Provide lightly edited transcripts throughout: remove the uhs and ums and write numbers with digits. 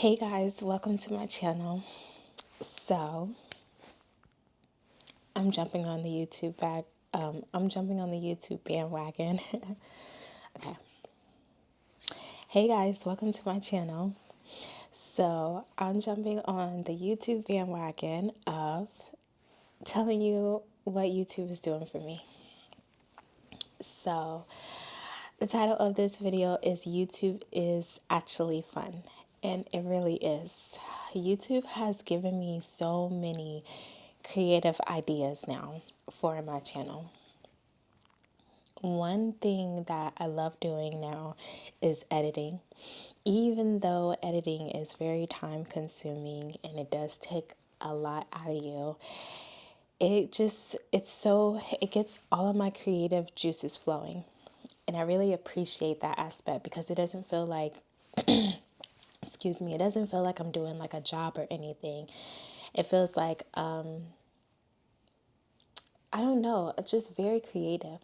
Hey guys, welcome to my channel. So, I'm jumping on the YouTube back. I'm jumping on the YouTube bandwagon. Okay. Hey guys, welcome to my channel. So, I'm jumping on the YouTube bandwagon of telling you what YouTube is doing for me. So, the title of this video is YouTube is actually fun. And it really is. YouTube has given me so many creative ideas now for my channel. One thing that I love doing now is editing. Even though editing is very time consuming and it does take a lot out of you, it gets all of my creative juices flowing. And I really appreciate that aspect because it doesn't feel like excuse me, it doesn't feel like I'm doing like a job or anything. It feels like I don't know, it's just very creative.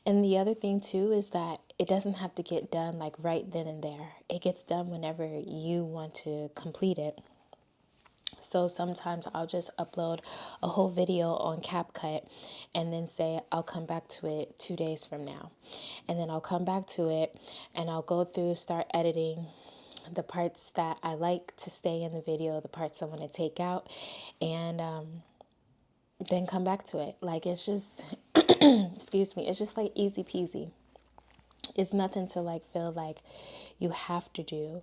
And the other thing too is that it doesn't have to get done like right then and there. It gets done whenever you want to complete it. So sometimes I'll just upload a whole video on CapCut and then say I'll come back to it 2 days from now. And then I'll come back to it and I'll go through, start editing the parts that I like to stay in the video, the parts I want to take out, and then come back to it. Like it's just, excuse me, it's just like easy peasy. It's nothing to like feel like you have to do.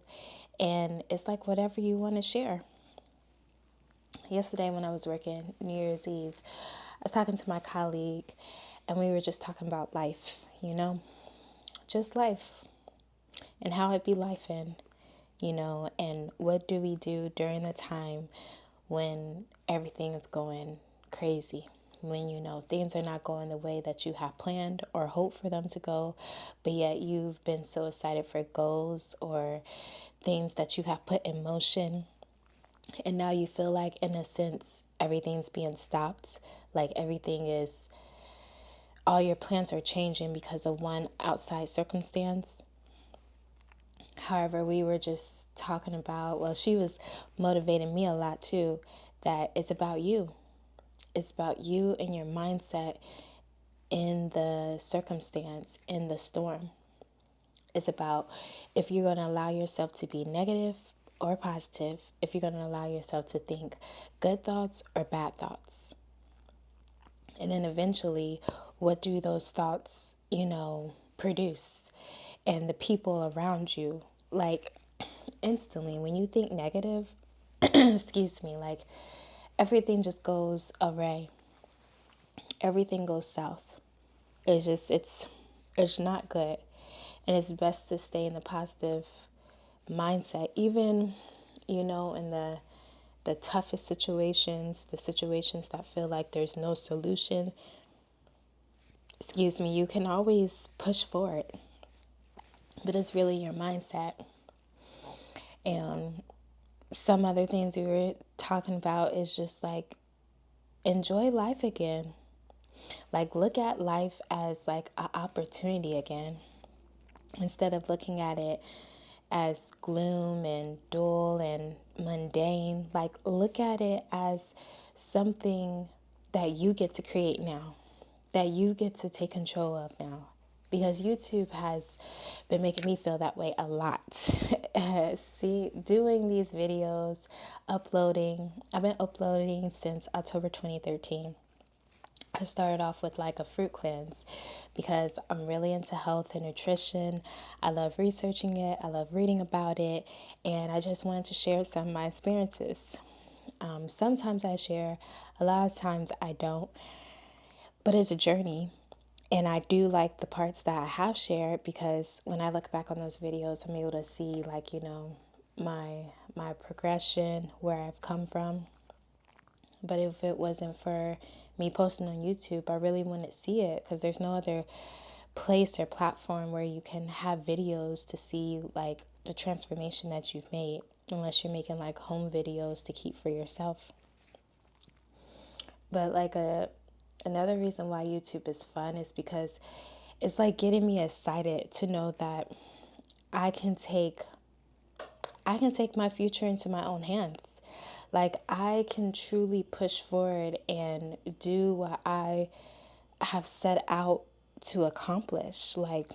And it's like whatever you want to share. Yesterday when I was working New Year's Eve, I was talking to my colleague and we were just talking about life, just life and how it be life and what do we do during the time when everything is going crazy, when things are not going the way that you have planned or hope for them to go, but yet you've been so excited for goals or things that you have put in motion, and now you feel like in a sense everything's being stopped, like all your plans are changing because of one outside circumstance. However, we were just talking about, well, she was motivating me a lot too, that it's about you. It's about you and your mindset in the circumstance, in the storm. It's about if you're going to allow yourself to be negative or positive, if you're going to allow yourself to think good thoughts or bad thoughts. And then eventually, what do those thoughts, produce? And the people around you, like instantly, when you think negative, excuse me, like everything just goes awry. Everything goes south. It's not good. And it's best to stay in the positive mindset, even, in the toughest situations, the situations that feel like there's no solution. Excuse me, you can always push forward. But it's really your mindset. And some other things we were talking about is just like enjoy life again. Like look at life as like an opportunity again. Instead of looking at it as gloom and dull and mundane, like look at it as something that you get to create now, that you get to take control of now. Because YouTube has been making me feel that way a lot. See, doing these videos, I've been uploading since October 2013. I started off with like a fruit cleanse because I'm really into health and nutrition. I love researching it. I love reading about it. And I just wanted to share some of my experiences. Sometimes I share, a lot of times I don't, but it's a journey. And I do like the parts that I have shared because when I look back on those videos, I'm able to see like, my progression, where I've come from. But if it wasn't for me posting on YouTube, I really wouldn't see it because there's no other place or platform where you can have videos to see like the transformation that you've made, unless you're making like home videos to keep for yourself. But like another reason why YouTube is fun is because it's like getting me excited to know that I can take I can take my future into my own hands. Like, I can truly push forward and do what I have set out to accomplish. Like,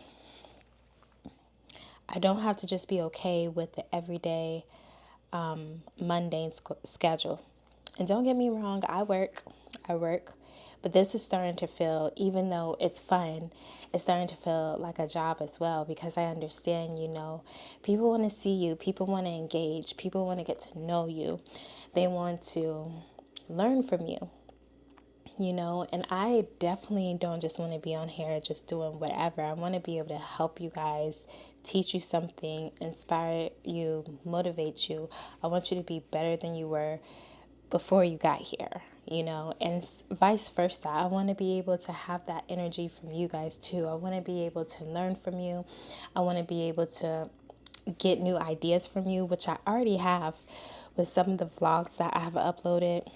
I don't have to just be okay with the everyday mundane schedule. And don't get me wrong, I work, but this is starting to feel, even though it's fun, it's starting to feel like a job as well, because I understand, people want to see you, people want to engage, people want to get to know you, they want to learn from you. And I definitely don't just want to be on here just doing whatever. I want to be able to help you guys, teach you something, inspire you, motivate you. I want you to be better than you were before you got here, and vice versa. I want to be able to have that energy from you guys too. I want to be able to learn from you. I want to be able to get new ideas from you, which I already have with some of the vlogs that I have uploaded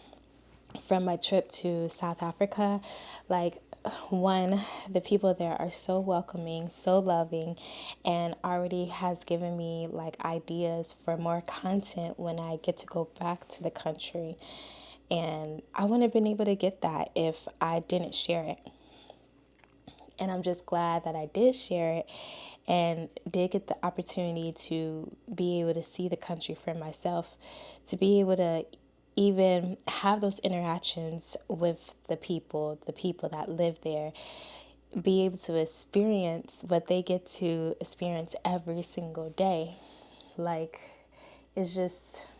from my trip to South Africa. Like, one, the people there are so welcoming, so loving, and already has given me like ideas for more content when I get to go back to the country. And I wouldn't have been able to get that if I didn't share it. And I'm just glad that I did share it and did get the opportunity to be able to see the country for myself, to be able to even have those interactions with the people that live there, be able to experience what they get to experience every single day. Like, it's just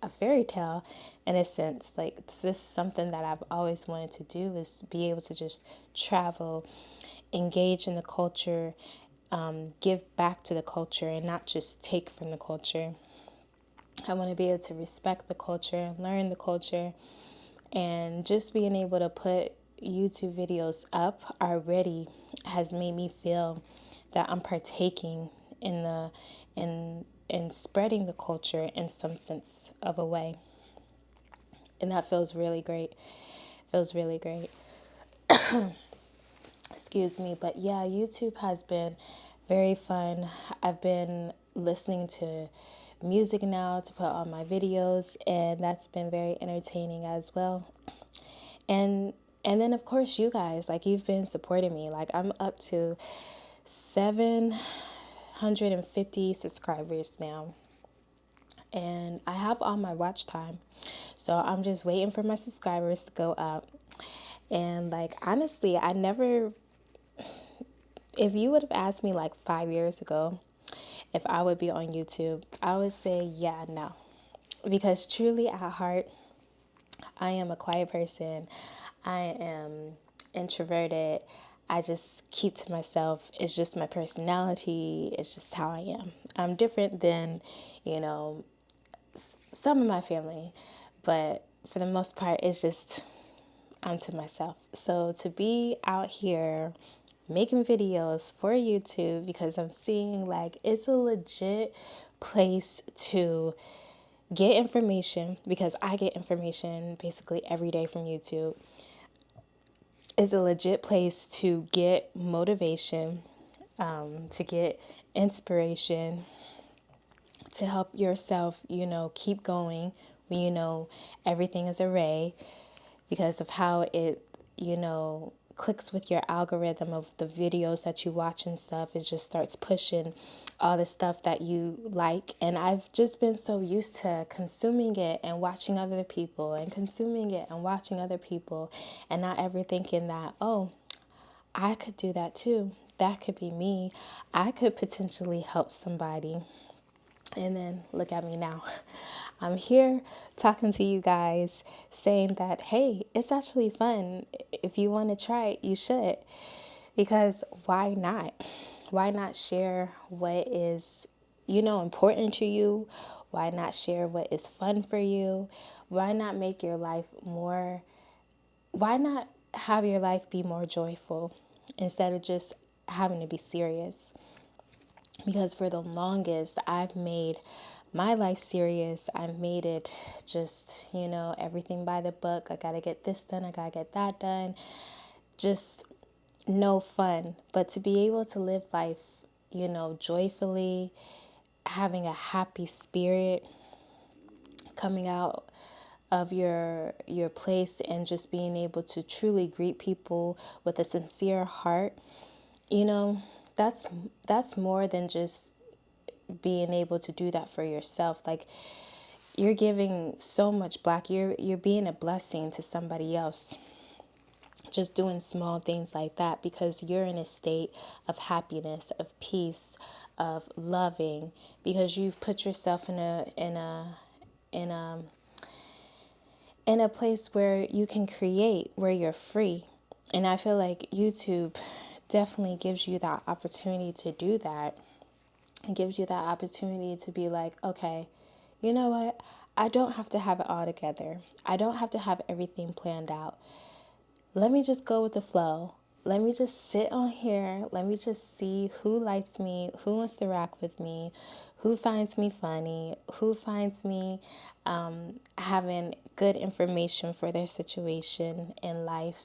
a fairy tale in a sense. Like, this is something that I've always wanted to do, is be able to just travel, engage in the culture, give back to the culture and not just take from the culture. I want to be able to respect the culture, learn the culture, and just being able to put YouTube videos up already has made me feel that I'm partaking in in spreading the culture in some sense of a way. And that feels really great. Feels really great. Excuse me. But yeah, YouTube has been very fun. I've been listening to music now to put on my videos, and that's been very entertaining as well. And and then of course you guys, like, you've been supporting me. Like, I'm up to 750 subscribers now. And I have all my watch time. So I'm just waiting for my subscribers to go up. And like, honestly, I never, if you would have asked me like 5 years ago if I would be on YouTube, I would say, yeah, no. Because truly at heart, I am a quiet person. I am introverted. I just keep to myself. It's just my personality. It's just how I am. I'm different than, you know, some of my family, but for the most part, it's just I'm to myself. So to be out here making videos for YouTube, because I'm seeing like it's a legit place to get information, because I get information basically every day from YouTube. It's a legit place to get motivation, to get inspiration, to help yourself, keep going when everything is array, because of how it, clicks with your algorithm of the videos that you watch and stuff. It just starts pushing all the stuff that you like. And I've just been so used to consuming it and watching other people and consuming it and watching other people, and not ever thinking that, oh, I could do that too. That could be me. I could potentially help somebody. And then look at me now. I'm here talking to you guys, saying that, hey, it's actually fun. If you want to try it, you should. Because why not? Why not share what is, important to you? Why not share what is fun for you? Why not make your life more, why not have your life be more joyful instead of just having to be serious? Because for the longest, I've made my life serious. I've made it just, everything by the book. I got to get this done. I got to get that done. Just no fun. But to be able to live life, joyfully, having a happy spirit coming out of your place and just being able to truly greet people with a sincere heart, you know, that's more than just being able to do that for yourself. Like, you're giving so much back. You're being a blessing to somebody else, just doing small things like that, because you're in a state of happiness, of peace, of loving, because you've put yourself in a in a place where you can create, where you're free. And I feel like YouTube definitely gives you that opportunity to do that. It gives you that opportunity to be like, okay, you know what? I don't have to have it all together. I don't have to have everything planned out. Let me just go with the flow. Let me just sit on here. Let me just see who likes me, who wants to rock with me, who finds me funny, who finds me having good information for their situation in life,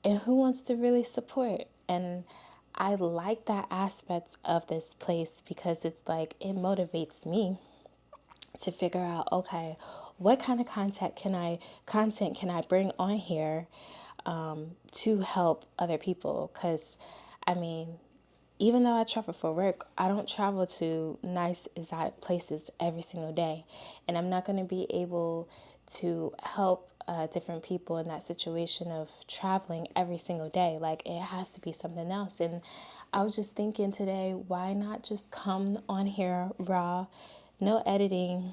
and who wants to really support. And I like that aspect of this place because it's like it motivates me to figure out, okay, what kind of content can I bring on here to help other people? Because I mean, even though I travel for work, I don't travel to nice exotic places every single day, and I'm not going to be able to help different people in that situation of traveling every single day. Like, it has to be something else. And I was just thinking today, why not just come on here raw, no editing,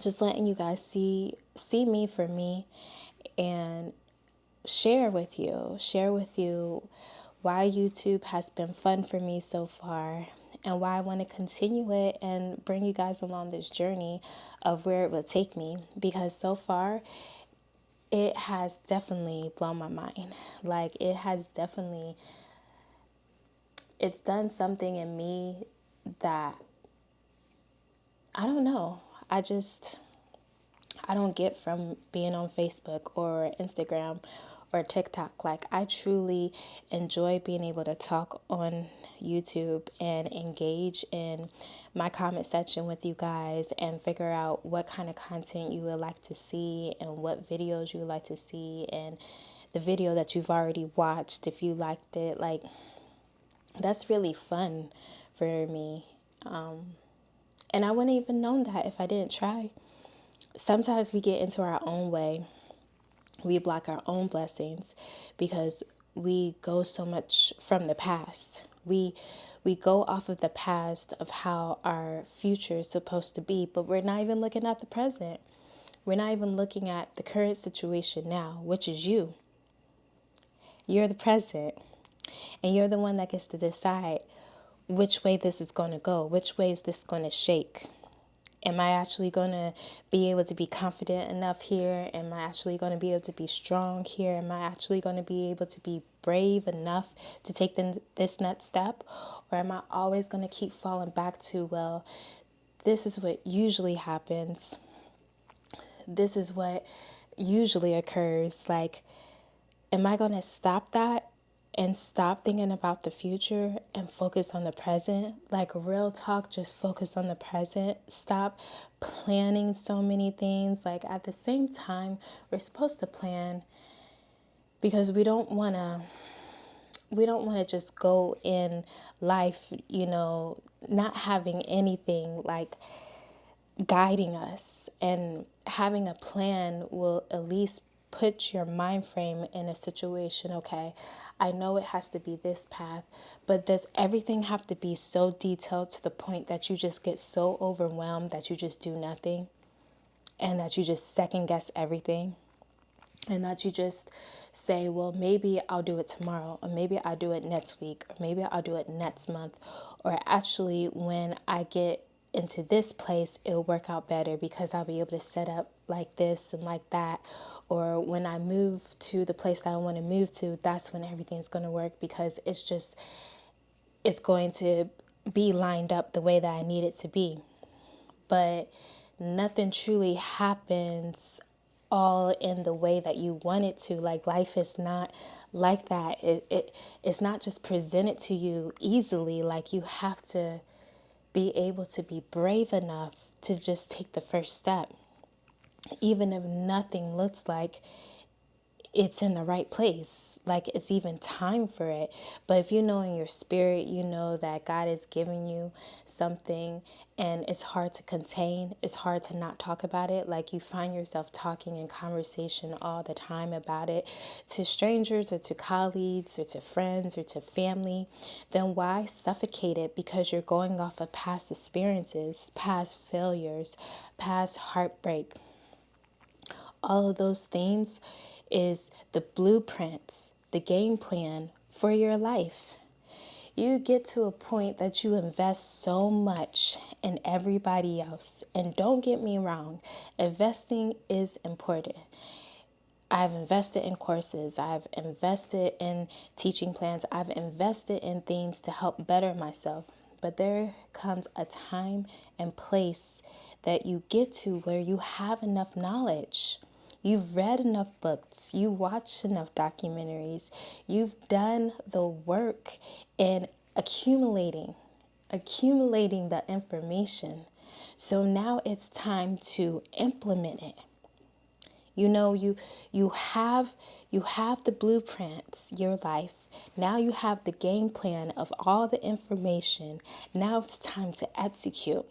just letting you guys see me for me, and share with you why YouTube has been fun for me so far, and why I want to continue it and bring you guys along this journey of where it will take me, because so far it has definitely blown my mind. Like, it's done something in me that I don't know. I don't get from being on Facebook or Instagram or TikTok. Like, I truly enjoy being able to talk on YouTube and engage in my comment section with you guys and figure out what kind of content you would like to see and what videos you would like to see, and the video that you've already watched, if you liked it. Like, that's really fun for me. And I wouldn't even known that if I didn't try. Sometimes we get into our own way. We block our own blessings because we go so much from the past. We go off of the past of how our future is supposed to be, but we're not even looking at the present. We're not even looking at the current situation now, which is you. You're the present, and you're the one that gets to decide which way this is going to go, which way is this going to shake. Am I actually going to be able to be confident enough here? Am I actually going to be able to be strong here? Am I actually going to be able to be brave enough to take this next step? Or am I always going to keep falling back to, well, this is what usually happens. This is what usually occurs. Like, am I going to stop that and stop thinking about the future and focus on the present? Like, real talk, just focus on the present. Stop planning so many things. Like, at the same time, we're supposed to plan because we don't want to just go in life, not having anything like guiding us. And having a plan will at least put your mind frame in a situation. Okay, I know it has to be this path, but does everything have to be so detailed to the point that you just get so overwhelmed that you just do nothing, and that you just second guess everything, and that you just say, well, maybe I'll do it tomorrow, or maybe I'll do it next week, or maybe I'll do it next month, or actually when I get into this place, it'll work out better because I'll be able to set up like this and like that. Or when I move to the place that I want to move to, that's when everything's going to work, because it's going to be lined up the way that I need it to be. But nothing truly happens all in the way that you want it to. Like, life is not like that. It's not just presented to you easily. Like, you have to be able to be brave enough to just take the first step, even if nothing looks like it's in the right place, like it's even time for it. But if you know in your spirit, you know that God is giving you something and it's hard to contain, it's hard to not talk about it. Like you find yourself talking in conversation all the time about it to strangers or to colleagues or to friends or to family, then why suffocate it? Because you're going off of past experiences, past failures, past heartbreak. All of those things is the blueprints, the game plan for your life. You get to a point that you invest so much in everybody else. And don't get me wrong, investing is important. I've invested in courses, I've invested in teaching plans, I've invested in things to help better myself. But there comes a time and place that you get to where you have enough knowledge. You've read enough books, you watched enough documentaries, you've done the work in accumulating the information. So now it's time to implement it. You know, you have the blueprints, your life. Now you have the game plan of all the information. Now it's time to execute.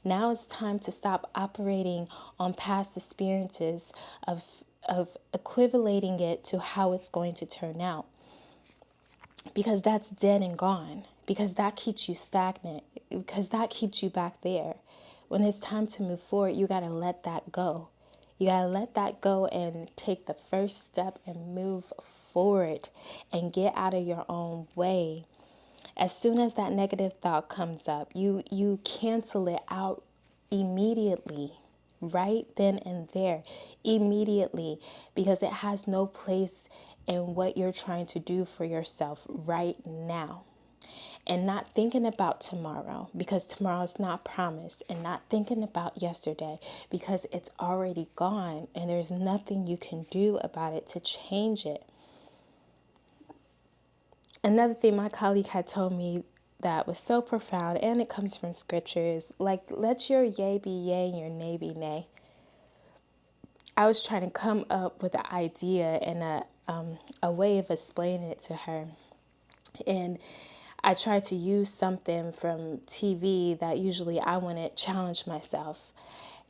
Now it's time to stop operating on past experiences of equivalating it to how it's going to turn out. Because that's dead and gone. Because that keeps you stagnant. Because that keeps you back there. When it's time to move forward, you got to let that go. You got to let that go and take the first step and move forward and get out of your own way. As soon as that negative thought comes up, you cancel it out immediately, right then and there, immediately, because it has no place in what you're trying to do for yourself right now. And not thinking about tomorrow because tomorrow is not promised, and not thinking about yesterday because it's already gone and there's nothing you can do about it to change it. Another thing my colleague had told me that was so profound, and it comes from scripture, is like, let your yay be yay and your nay be nay. I was trying to come up with an idea and a way of explaining it to her. And I tried to use something from TV that usually I wouldn't challenge myself.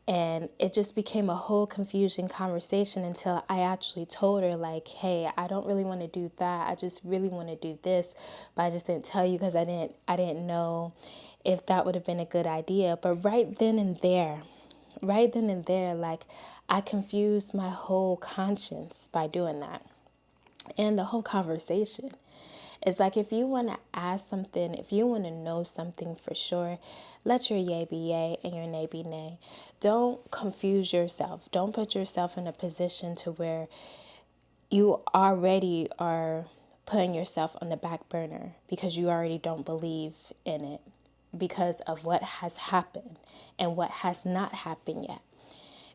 And it just became a whole confusing conversation until I actually told her, like, hey, I don't really want to do that. I just really want to do this. But I just didn't tell you because I didn't know if that would have been a good idea. But right then and there, like, I confused my whole conscience by doing that. And the whole conversation. It's like, if you want to ask something, if you want to know something for sure, let your yay be yay and your nay be nay. Don't confuse yourself. Don't put yourself in a position to where you already are putting yourself on the back burner because you already don't believe in it because of what has happened and what has not happened yet.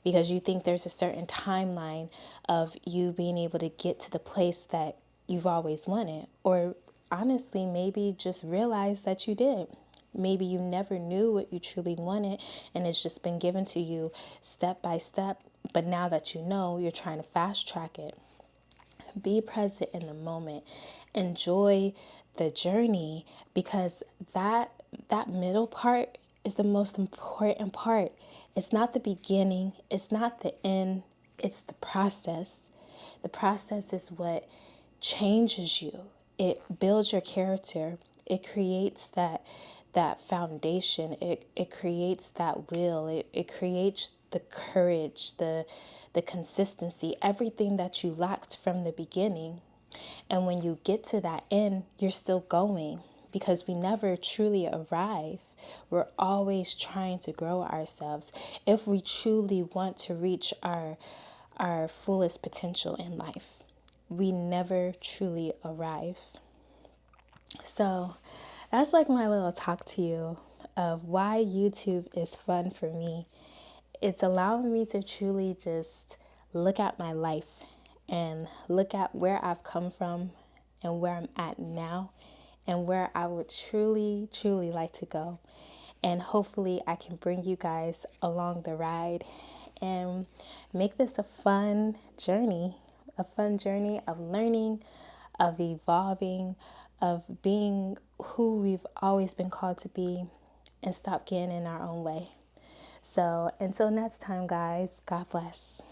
Because you think there's a certain timeline of you being able to get to the place that you've always wanted. Or honestly, maybe just realize that you did. Maybe you never knew what you truly wanted and it's just been given to you step by step. But now that you know, you're trying to fast track it. Be present in the moment. Enjoy the journey, because that middle part is the most important part. It's not the beginning, it's not the end, it's the process. The process is what changes you. It builds your character. It creates that foundation. It creates that will. It creates the courage, the consistency, everything that you lacked from the beginning. And when you get to that end, you're still going, because we never truly arrive. We're always trying to grow ourselves if we truly want to reach our fullest potential in life. We never truly arrive. So that's like my little talk to you of why YouTube is fun for me. It's allowing me to truly just look at my life and look at where I've come from and where I'm at now and where I would truly, truly like to go. And hopefully, I can bring you guys along the ride and make this a fun journey of learning, of evolving, of being who we've always been called to be, and stop getting in our own way. So until next time, guys, God bless.